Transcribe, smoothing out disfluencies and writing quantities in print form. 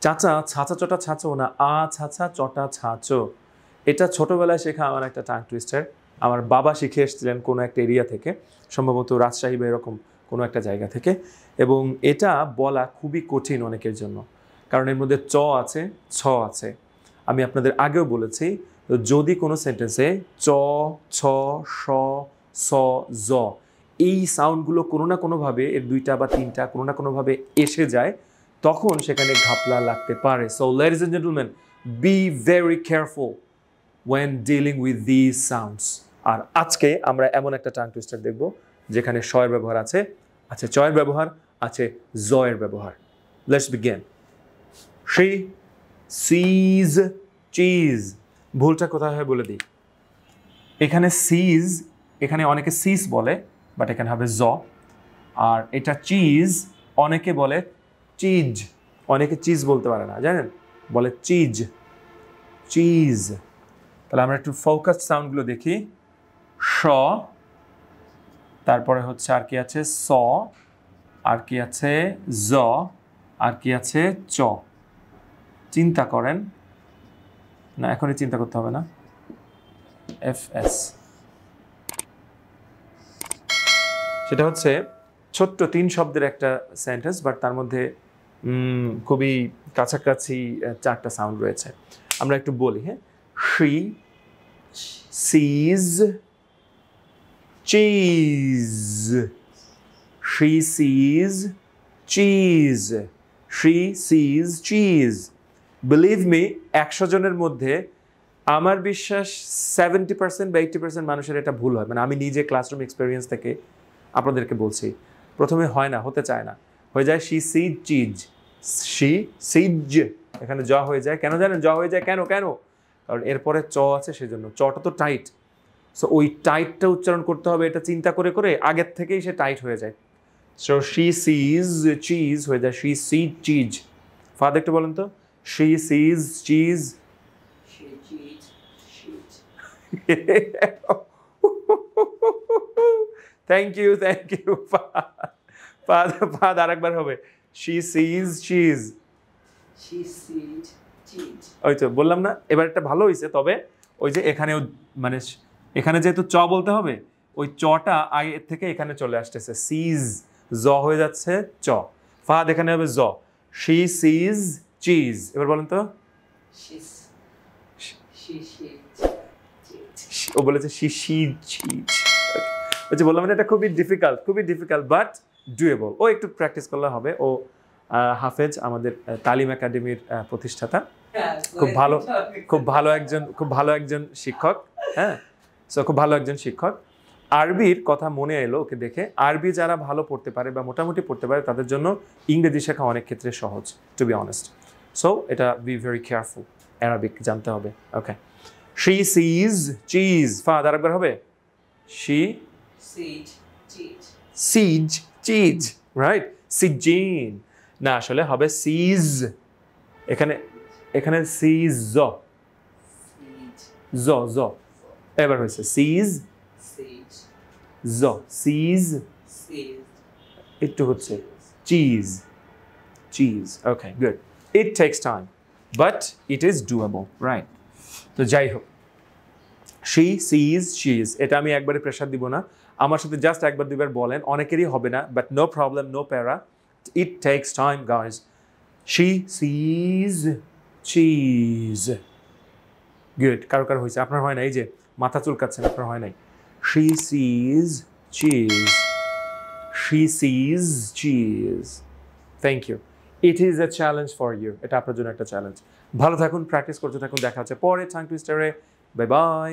চাচা ছাঁচা চটা ছাঁচো না ছাঁচা চটা ছাঁচো, এটা ছোটবেলায় শেখা আমার একটা টাং টুইস্টার। আমার বাবা শিখে এসেছিলেন কোনো একটা এরিয়া থেকে, সম্ভবত রাজশাহী বা এরকম কোনো একটা জায়গা থেকে, এবং এটা বলা খুবই কঠিন অনেকের জন্য, কারণ এর মধ্যে চ আছে, ছ আছে। আমি আপনাদের আগেও বলেছি, যদি কোনো সেন্টেন্সে চ, ছ, স, স, জ এই সাউন্ডগুলো কোনো না কোনোভাবে, এর দুইটা বা তিনটা কোনো না কোনোভাবে এসে যায়, তখন সেখানে ঘাপলা লাগতে পারে। So ladies and gentleman, be very careful when dealing with these sounds. আর আজকে আমরা এমন একটা টাং টুইস্টার দেখব যেখানে শ এর ব্যবহার আছে চ এর ব্যবহার আছে, জ এর ব্যবহার। Let's begin. She sees cheese. ভুলটা কোথায় হয় বলে দিই। এখানে sees, এখানে অনেকে সিস বলে, বাট এখানে হবে জ। আর এটা চিজ, অনেকে বলে চিজ, অনেকে চিজ বলতে পারে না, জানেন, বলে চিজ, চিজ। তাহলে আমরা একটু ফোকাস সাউন্ডগুলো দেখি। শ, তারপরে হচ্ছে আর কি আছে স, আর কি আছে জ, আর কি আছে চ। চিন্তা করেন না, এখনই চিন্তা করতে হবে না। এফ এস, সেটা হচ্ছে ছোট্ট 3 শব্দের একটা সেন্টেন্স, বাট তার মধ্যে খুবই কাছাকাছি 4টা সাউন্ড রয়েছে। আমরা একটু বলি, হ্যাঁ। She sees cheese. She sees cheese. She sees cheese. Believe me, 100 জনের মধ্যে আমার বিশ্বাস 70% বা 80% মানুষের এটা ভুল হয়। মানে আমি নিজে ক্লাসরুম এক্সপেরিয়েন্স থেকে আপনাদেরকে বলছি, প্রথমে হয় না, হতে চায় না, হয়ে যায় she sees cheese, she sees, এখানে জ হয়ে যায়। কেন জানেন জ হয়ে যায়? কেন? কারণ এরপরে চ আছে, সেজন্য। চটা তো টাইট, সো ওই টাইটটা উচ্চারণ করতে হবে, এটা চিন্তা করে করে আগের থেকেই সে টাইট হয়ে যায়। সো she sees cheese হয়ে যায় she sees cheese. ফাদ একটু বলেন তো, she sees cheese. She cheats shit. Thank you ফাদ আরেকবার হবে, she sees cheese. She sees cheat. ওই তো বললাম না, এবার একটা ভালো হয়েছে। তবে ওই যে এখানেও মানে এখানে যেহেতু চ বলতে হবে, ওই চটা আগে থেকে এখানে চলে আসতেছে, সিজ জ হয়ে যাচ্ছে চ, ফাদ এখানে হবে জ। she sees cheese. এবার বলেন তো, ও বলেছে she sees cheese. ওই যে বললাম এটা খুবই ডিফিকাল্ট বাট ডুয়েবল। ও একটু প্র্যাকটিস করলে হবে। ও হাফেজ, আমাদের তালিম একাডেমির প্রতিষ্ঠাতা, খুব ভালো একজন শিক্ষক। হ্যাঁ, সো খুব ভালো একজন শিক্ষক। আরবির কথা মনে এলো ওকে দেখে। আরবি যারা ভালো পড়তে পারে বা মোটামুটি পড়তে পারে, তাদের জন্য ইংরেজি শেখা অনেক ক্ষেত্রে সহজ, টু বি অনেস্ট। সো এটা বি ভেরি কেয়ারফুল, অ্যারাবিক জানতে হবে। ওকে, she sees cheese. ফাদ আরেকবার হবে, she sees cheese, right? Season না, আসলে হবে সিজ। এখানে সিজ জ জ, এবার হয়েছে সিজ জ, সিজ একটু হচ্ছে cheese, okay good. It tax time but it is doable, right? তো যাই হোক, she sees cheese, এটা আমি একবারে প্রেশার দিব না, আমার সাথে জাস্ট একবার দুইবার বলেন, অনেকেরই হবে না, বাট নো প্রবলেম, নো প্যারা, it takes time guys. She sees cheese. Good. কারো হয়েছে, আপনার হয় না? এই যে মাথা চুলকাচ্ছেন, আপনার হয় নাই। She sees cheese. She sees cheese. Thank you. It is a challenge for you. এটা আপনার জন্য একটা চ্যালেঞ্জ। ভালো থাকুন, প্র্যাকটিস করতে থাকুন, দেখা হচ্ছে পরে টাং টুইস্টারে। Bye bye.